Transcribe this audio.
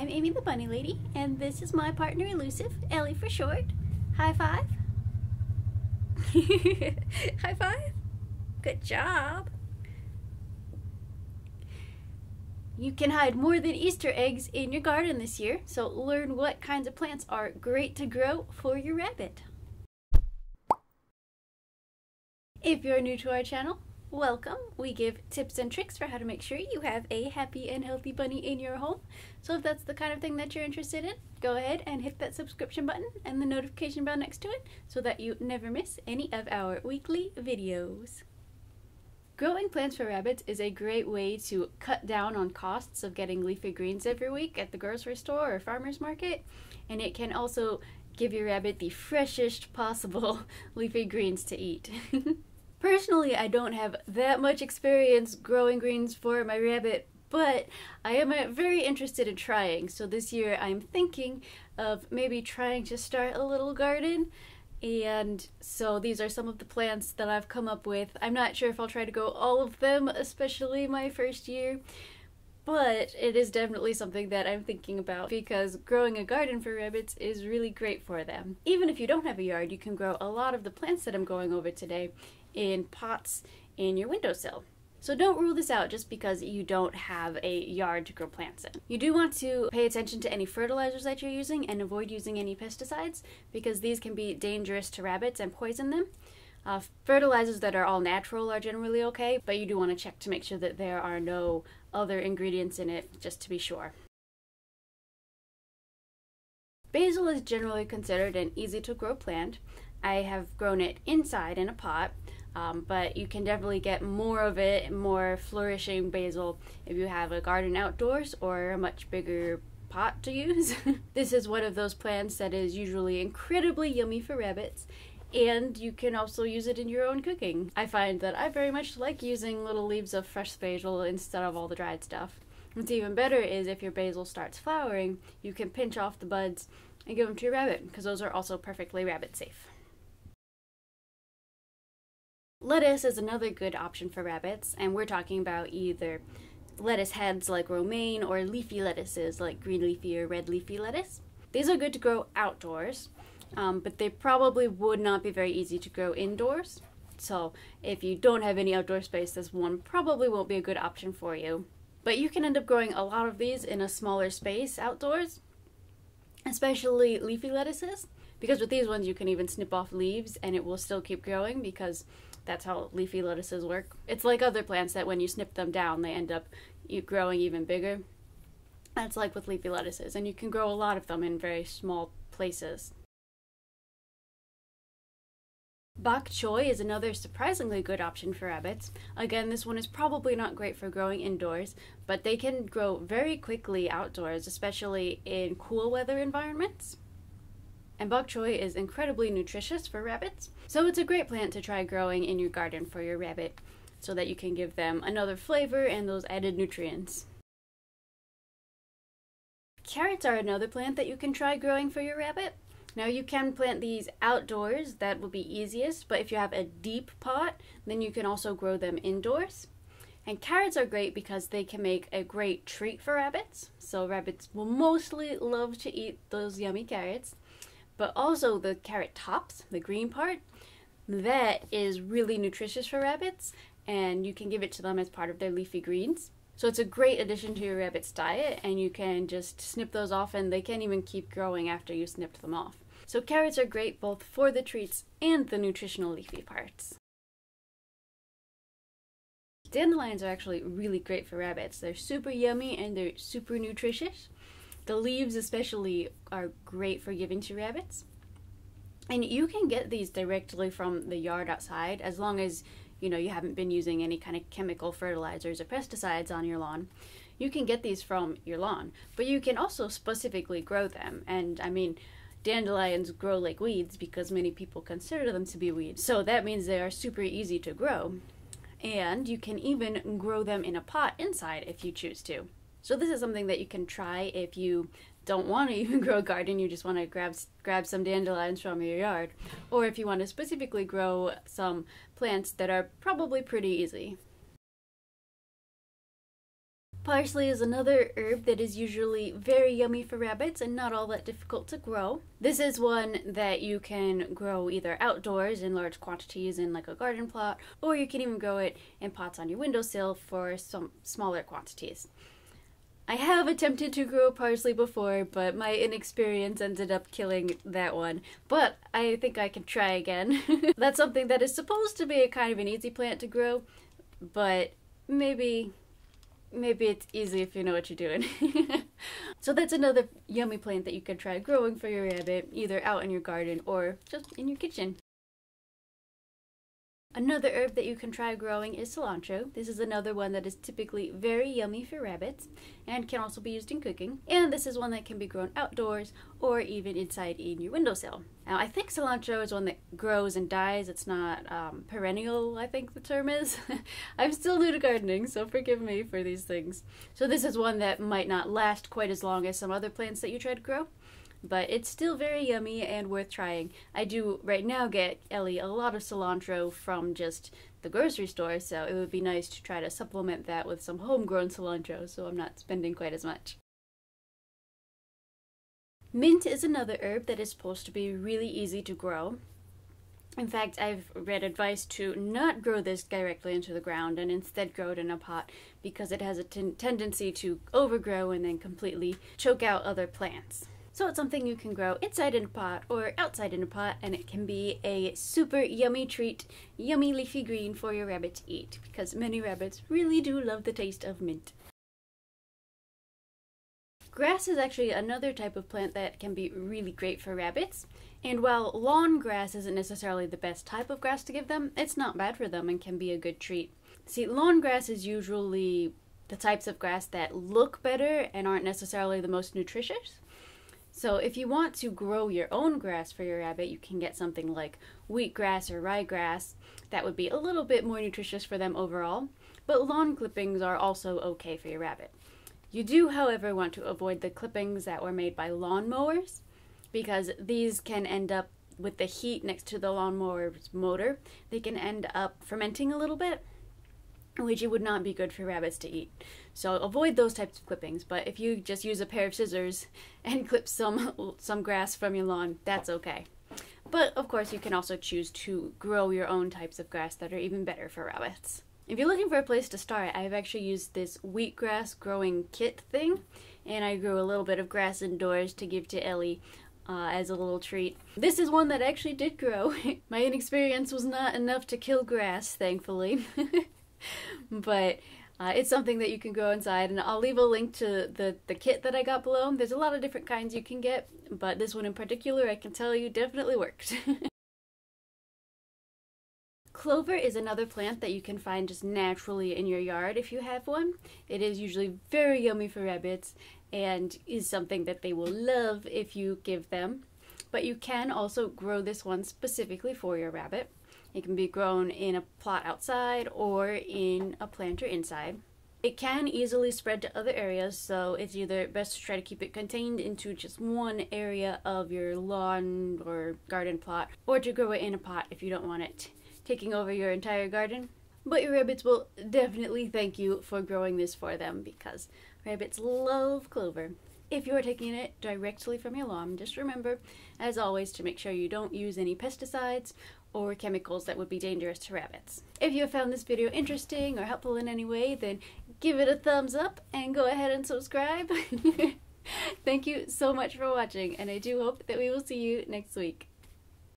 I'm Amy the Bunny Lady, and this is my partner Elusive, Ellie for short. High five. High five. Good job. You can hide more than Easter eggs in your garden this year, so learn what kinds of plants are great to grow for your rabbit. If you're new to our channel, welcome. We give tips and tricks for how to make sure you have a happy and healthy bunny in your home. So if that's the kind of thing that you're interested in, go ahead and hit that subscription button and the notification bell next to it so that you never miss any of our weekly videos. Growing plants for rabbits is a great way to cut down on costs of getting leafy greens every week at the grocery store or farmer's market, and it can also give your rabbit the freshest possible leafy greens to eat. Personally, I don't have that much experience growing greens for my rabbit, but I am very interested in trying. So this year I'm thinking of maybe trying to start a little garden. And so these are some of the plants that I've come up with. I'm not sure if I'll try to grow all of them, especially my first year, but it is definitely something that I'm thinking about because growing a garden for rabbits is really great for them. Even if you don't have a yard, you can grow a lot of the plants that I'm going over today in pots in your windowsill. So don't rule this out just because you don't have a yard to grow plants in. You do want to pay attention to any fertilizers that you're using and avoid using any pesticides because these can be dangerous to rabbits and poison them. Fertilizers that are all natural are generally okay, but you do want to check to make sure that there are no other ingredients in it just to be sure. Basil is generally considered an easy to grow plant. I have grown it inside in a pot, but you can definitely get more of it, more flourishing basil, if you have a garden outdoors or a much bigger pot to use. This is one of those plants that is usually incredibly yummy for rabbits, and you can also use it in your own cooking. I find that I very much like using little leaves of fresh basil instead of all the dried stuff. What's even better is if your basil starts flowering, you can pinch off the buds and give them to your rabbit, because those are also perfectly rabbit safe. Lettuce is another good option for rabbits, and we're talking about either lettuce heads like romaine or leafy lettuces like green leafy or red leafy lettuce. These are good to grow outdoors, but they probably would not be very easy to grow indoors. So if you don't have any outdoor space, this one probably won't be a good option for you. But you can end up growing a lot of these in a smaller space outdoors, especially leafy lettuces, because with these ones you can even snip off leaves and it will still keep growing because that's how leafy lettuces work. It's like other plants that when you snip them down, they end up growing even bigger. That's like with leafy lettuces, and you can grow a lot of them in very small places. Bok choy is another surprisingly good option for rabbits. Again, this one is probably not great for growing indoors, but they can grow very quickly outdoors, especially in cool weather environments. And bok choy is incredibly nutritious for rabbits, so it's a great plant to try growing in your garden for your rabbit so that you can give them another flavor and those added nutrients. Carrots are another plant that you can try growing for your rabbit. Now you can plant these outdoors, that will be easiest, but if you have a deep pot, then you can also grow them indoors. And carrots are great because they can make a great treat for rabbits, so rabbits will mostly love to eat those yummy carrots. But also the carrot tops, the green part, that is really nutritious for rabbits, and you can give it to them as part of their leafy greens. So it's a great addition to your rabbit's diet, and you can just snip those off and they can't even keep growing after you snipped them off. So carrots are great both for the treats and the nutritional leafy parts. Dandelions are actually really great for rabbits. They're super yummy and they're super nutritious. The leaves especially are great for giving to rabbits. And you can get these directly from the yard outside as long as you haven't been using any kind of chemical fertilizers or pesticides on your lawn. You can get these from your lawn, but you can also specifically grow them. And I mean, dandelions grow like weeds because many people consider them to be weeds. So that means they are super easy to grow. And you can even grow them in a pot inside if you choose to. So this is something that you can try if you don't want to even grow a garden, you just want to grab some dandelions from your yard, or if you want to specifically grow some plants that are probably pretty easy. Parsley is another herb that is usually very yummy for rabbits and not all that difficult to grow. This is one that you can grow either outdoors in large quantities in like a garden plot, or you can even grow it in pots on your windowsill for some smaller quantities. I have attempted to grow parsley before, but my inexperience ended up killing that one. But I think I can try again. That's something that is supposed to be a kind of an easy plant to grow, but maybe it's easy if you know what you're doing. So that's another yummy plant that you can try growing for your rabbit, either out in your garden or just in your kitchen. Another herb that you can try growing is cilantro. This is another one that is typically very yummy for rabbits and can also be used in cooking. And this is one that can be grown outdoors or even inside in your windowsill. Now I think cilantro is one that grows and dies. It's not perennial, I think the term is. I'm still new to gardening, so forgive me for these things. So this is one that might not last quite as long as some other plants that you try to grow, but it's still very yummy and worth trying. I do right now get Ellie a lot of cilantro from just the grocery store, so it would be nice to try to supplement that with some homegrown cilantro so I'm not spending quite as much. Mint is another herb that is supposed to be really easy to grow. In fact, I've read advice to not grow this directly into the ground and instead grow it in a pot because it has a tendency to overgrow and then completely choke out other plants. So it's something you can grow inside in a pot or outside in a pot, and it can be a super yummy treat, yummy leafy green for your rabbit to eat, because many rabbits really do love the taste of mint. Grass is actually another type of plant that can be really great for rabbits, and while lawn grass isn't necessarily the best type of grass to give them, it's not bad for them and can be a good treat. See, lawn grass is usually the types of grass that look better and aren't necessarily the most nutritious. So if you want to grow your own grass for your rabbit, you can get something like wheatgrass or ryegrass. That would be a little bit more nutritious for them overall, but lawn clippings are also okay for your rabbit. You do, however, want to avoid the clippings that were made by lawn mowers, because these can end up, with the heat next to the lawnmower's motor, they can end up fermenting a little bit, which it would not be good for rabbits to eat. So avoid those types of clippings, but if you just use a pair of scissors and clip some grass from your lawn, that's okay. But of course you can also choose to grow your own types of grass that are even better for rabbits. If you're looking for a place to start, I've actually used this wheatgrass growing kit thing, and I grew a little bit of grass indoors to give to Ellie as a little treat. This is one that actually did grow. My inexperience was not enough to kill grass, thankfully. But it's something that you can grow inside, and I'll leave a link to the kit that I got below. There's a lot of different kinds you can get, but this one in particular, I can tell you, definitely worked. Clover is another plant that you can find just naturally in your yard if you have one. It is usually very yummy for rabbits and is something that they will love if you give them. But you can also grow this one specifically for your rabbit. It can be grown in a plot outside or in a planter inside. It can easily spread to other areas, so it's either best to try to keep it contained into just one area of your lawn or garden plot, or to grow it in a pot if you don't want it taking over your entire garden. But your rabbits will definitely thank you for growing this for them, because rabbits love clover. If you're taking it directly from your lawn, just remember, as always, to make sure you don't use any pesticides or chemicals that would be dangerous to rabbits. If you found this video interesting or helpful in any way, then give it a thumbs up and go ahead and subscribe. Thank you so much for watching, and I do hope that we will see you next week.